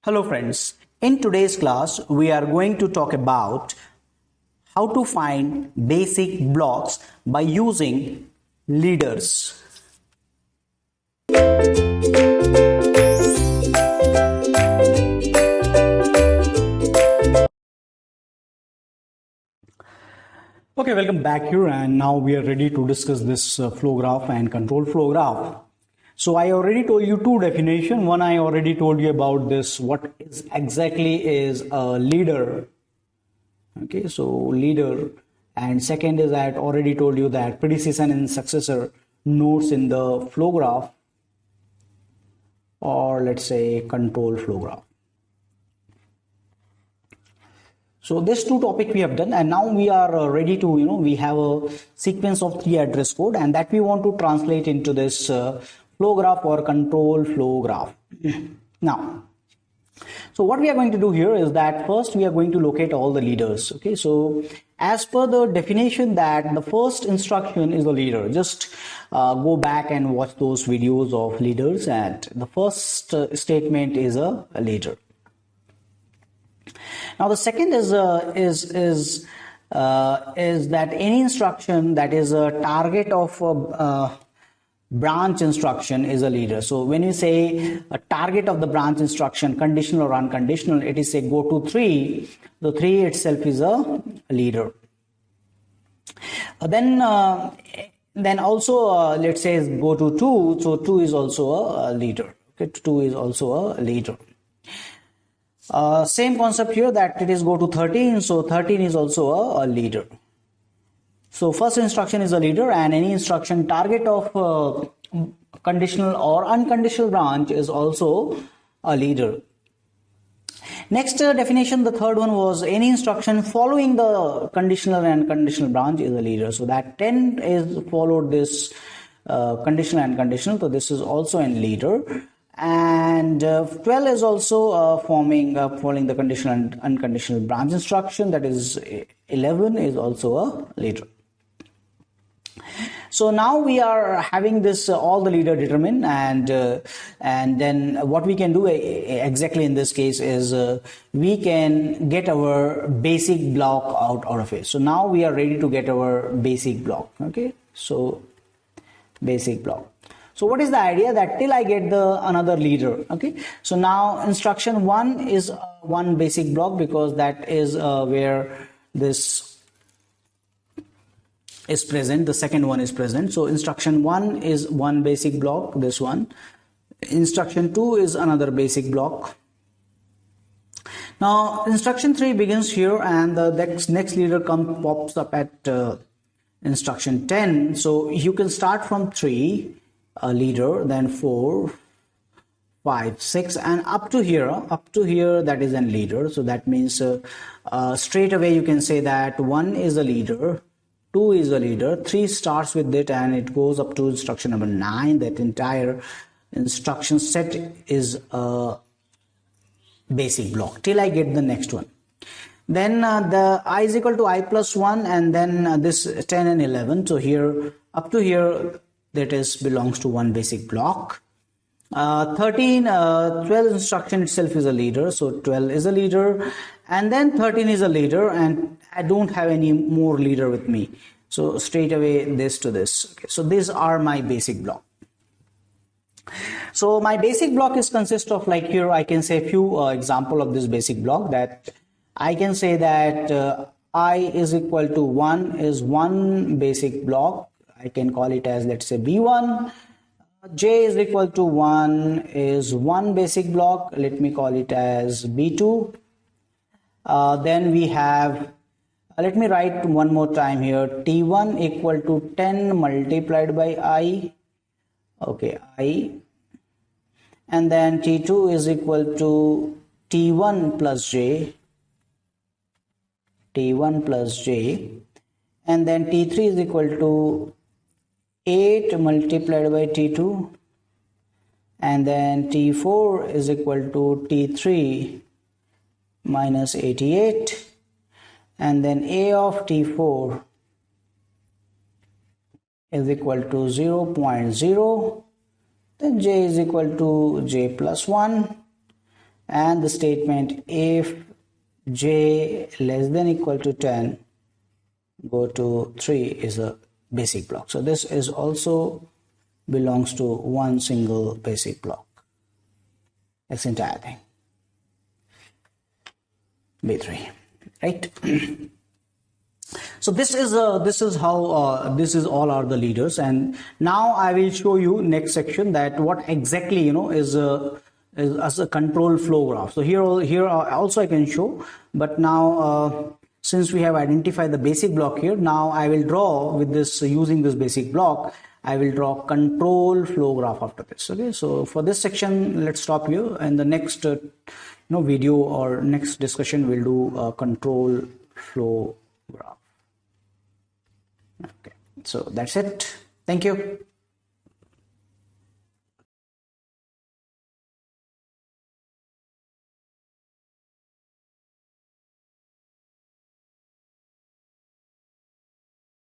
Hello friends, in today's class we are going to talk about how to find basic blocks by using leaders. Okay, welcome back here, and now we are ready to discuss this flow graph and control flow graph. So I already told you two definitions. One, I already told you about this, what is exactly is a leader. Okay, so leader. And second is I had already told you that predecessor and successor nodes in the flow graph, or let's say control flow graph. So this two topic we have done, and now we are ready to, we have a sequence of 3 address code, and that we want to translate into this flow graph or control flow graph. Now, so what we are going to do here is that first we are going to locate all the leaders. Okay, so as per the definition that the first instruction is a leader, just go back and watch those videos of leaders, and the first statement is a leader. Now the second is that any instruction that is a target of a branch instruction is a leader. So when you say a target of the branch instruction, conditional or unconditional, it is say go to 3. The 3 itself is a leader. Then also let's say go to 2. So 2 is also a leader. Okay, 2 is also a leader. Same concept here that it is go to 13, so 13 is also a leader. So first instruction is a leader, and any instruction target of conditional or unconditional branch is also a leader. Next definition, the third one was any instruction following the conditional and unconditional branch is a leader. So that 10 is followed this conditional and conditional, so this is also a leader. And 12 is also following the conditional and unconditional branch instruction, that is 11 is also a leader. So now we are having this all the leader determined, and then what we can do exactly in this case is we can get our basic block out of it. So now we are ready to get our basic block. Okay, so basic block. So what is the idea? That till I get the another leader. Okay, so now instruction 1 is one basic block, because that is where this is present, the second one is present. So instruction 1 is one basic block, this one. Instruction 2 is another basic block. Now instruction 3 begins here, and the next leader pops up at instruction 10. So you can start from 3, a leader, then 4, 5, 6, and up to here that is a leader. So that means straight away you can say that 1 is a leader, 2 is a leader, 3 starts with it, and it goes up to instruction number 9. That entire instruction set is a basic block till I get the next one. Then the I is equal to I plus 1, and then this 10 and 11. So here up to here that is belongs to one basic block. 12 instruction itself is a leader, so 12 is a leader, and then 13 is a leader, and I don't have any more leader with me, so straight away this to this. Okay, so these are my basic block. So my basic block is consist of, like here I can say a few example of this basic block. That I can say that I is equal to 1 is one basic block. I can call it as, let's say, B1. J is equal to 1 is one basic block. Let me call it as B2. Then we have, let me write one more time here, T1 equal to 10 multiplied by I. Okay, I. And then T2 is equal to T1 plus J. T1 plus J. And then T3 is equal to 8 multiplied by T2, and then T4 is equal to T3 minus 88, and then A of T4 is equal to 0.0, then J is equal to J plus 1, and the statement if j less than equal to 10 go to 3 is a basic block. So this is also belongs to one single basic block, this entire thing, B3, right? So this is how this is all are the leaders. And now I will show you next section that what exactly is as a control flow graph. So here also I can show, but now since we have identified the basic block here, now I will draw with this using this basic block. I will draw control flow graph after this. Okay, so for this section, let's stop here. And the next video or next discussion, we'll do control flow graph. Okay, so that's it. Thank you.